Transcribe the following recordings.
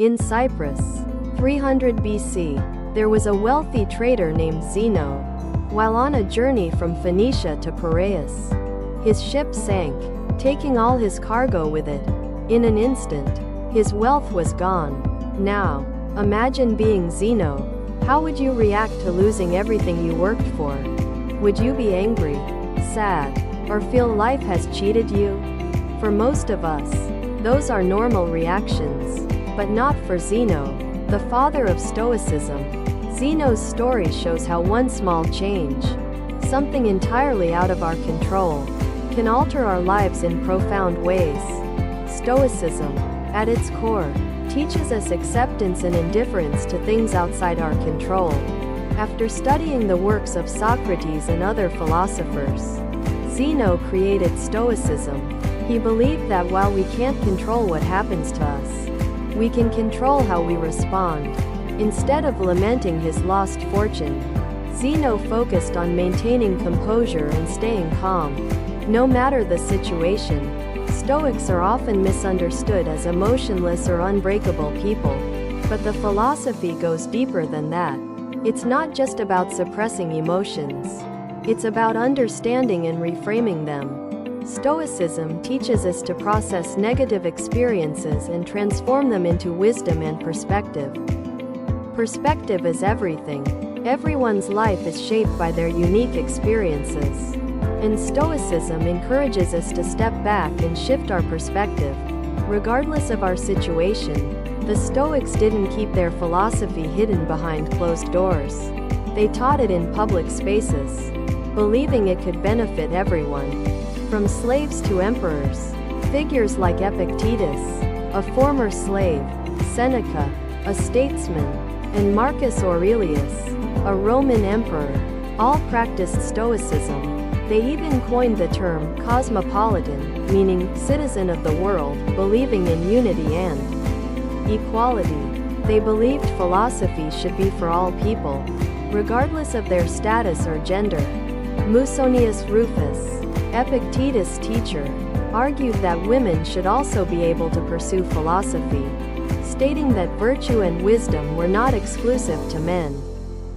In Cyprus, 300 BC, there was a wealthy trader named Zeno. While on a journey from Phoenicia to Piraeus, his ship sank, taking all his cargo with it. In an instant, his wealth was gone. Now, imagine being Zeno. How would you react to losing everything you worked for? Would you be angry, sad, or feel life has cheated you? For most of us, those are normal reactions. But not for Zeno, the father of Stoicism. Zeno's story shows how one small change, something entirely out of our control, can alter our lives in profound ways. Stoicism, at its core, teaches us acceptance and indifference to things outside our control. After studying the works of Socrates and other philosophers, Zeno created Stoicism. He believed that while we can't control what happens to us, we can control how we respond. Instead of lamenting his lost fortune, Zeno focused on maintaining composure and staying calm. No matter the situation, Stoics are often misunderstood as emotionless or unbreakable people. But the philosophy goes deeper than that. It's not just about suppressing emotions. It's about understanding and reframing them. Stoicism teaches us to process negative experiences and transform them into wisdom and perspective. Perspective is everything. Everyone's life is shaped by their unique experiences. And Stoicism encourages us to step back and shift our perspective. Regardless of our situation, the Stoics didn't keep their philosophy hidden behind closed doors. They taught it in public spaces, believing it could benefit everyone. From slaves to emperors, figures like Epictetus, a former slave, Seneca, a statesman, and Marcus Aurelius, a Roman emperor, all practiced Stoicism. They even coined the term cosmopolitan, meaning citizen of the world, believing in unity and equality. They believed philosophy should be for all people, regardless of their status or gender. Musonius Rufus, Epictetus' teacher, argued that women should also be able to pursue philosophy, stating that virtue and wisdom were not exclusive to men.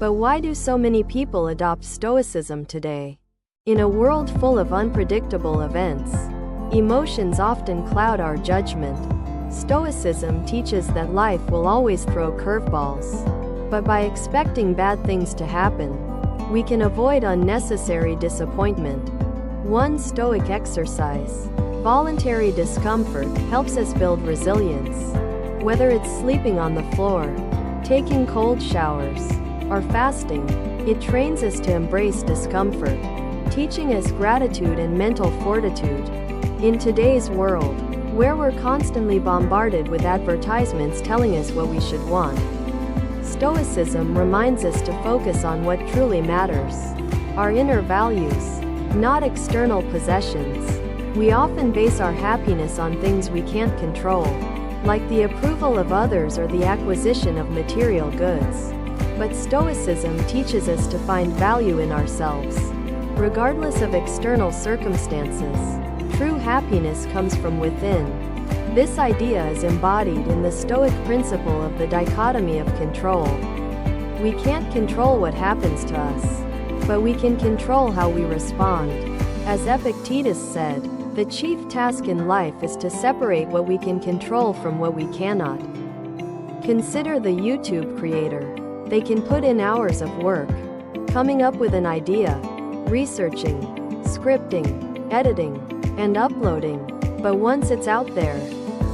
But why do so many people adopt Stoicism today? In a world full of unpredictable events, emotions often cloud our judgment. Stoicism teaches that life will always throw curveballs. But by expecting bad things to happen, we can avoid unnecessary disappointment. One Stoic exercise, voluntary discomfort, helps us build resilience. Whether it's sleeping on the floor, taking cold showers, or fasting, it trains us to embrace discomfort, teaching us gratitude and mental fortitude. In today's world, where we're constantly bombarded with advertisements telling us what we should want, Stoicism reminds us to focus on what truly matters, our inner values, not external possessions. We often base our happiness on things we can't control, like the approval of others or the acquisition of material goods. But Stoicism teaches us to find value in ourselves. Regardless of external circumstances, true happiness comes from within. This idea is embodied in the Stoic principle of the dichotomy of control. We can't control what happens to us, but we can control how we respond. As Epictetus said, the chief task in life is to separate what we can control from what we cannot. Consider the YouTube creator. They can put in hours of work, coming up with an idea, researching, scripting, editing, and uploading. But once it's out there,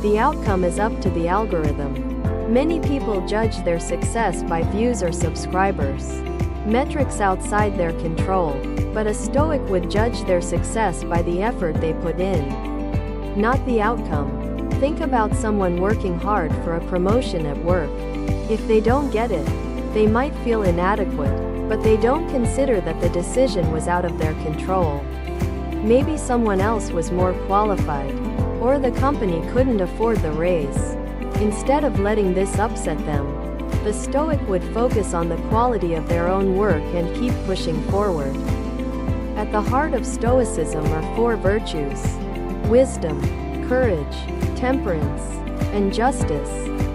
the outcome is up to the algorithm. Many people judge their success by views or subscribers, metrics outside their control, but a Stoic would judge their success by the effort they put in, not the outcome. Think about someone working hard for a promotion at work. If they don't get it, they might feel inadequate, but they don't consider that the decision was out of their control. Maybe someone else was more qualified, or the company couldn't afford the raise. Instead of letting this upset them, the Stoic would focus on the quality of their own work and keep pushing forward. At the heart of Stoicism are four virtues: wisdom, courage, temperance, and justice.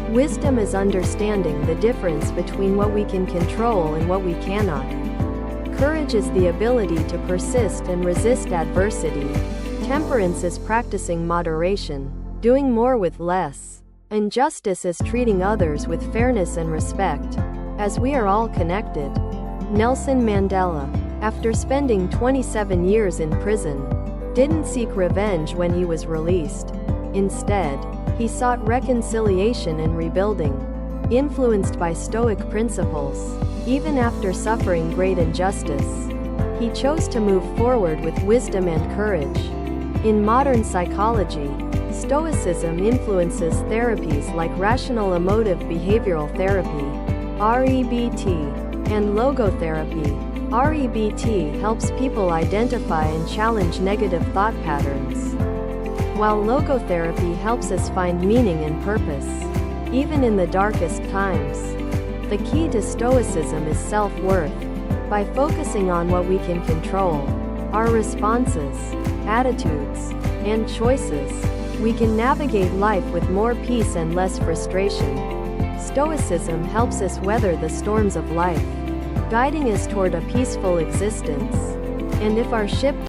Wisdom is understanding the difference between what we can control and what we cannot. Courage is the ability to persist and resist adversity. Temperance is practicing moderation, doing more with less. And justice is treating others with fairness and respect, as we are all connected. Nelson Mandela, after spending 27 years in prison, didn't seek revenge when he was released. Instead, he sought reconciliation and rebuilding. Influenced by Stoic principles, even after suffering great injustice, he chose to move forward with wisdom and courage. In modern psychology, Stoicism influences therapies like rational emotive behavioral therapy, REBT, and logotherapy. REBT helps people identify and challenge negative thought patterns, while logotherapy helps us find meaning and purpose, even in the darkest times. The key to Stoicism is self-worth. By focusing on what we can control, our responses, attitudes, and choices, we can navigate life with more peace and less frustration. Stoicism helps us weather the storms of life, guiding us toward a peaceful existence. And if our ship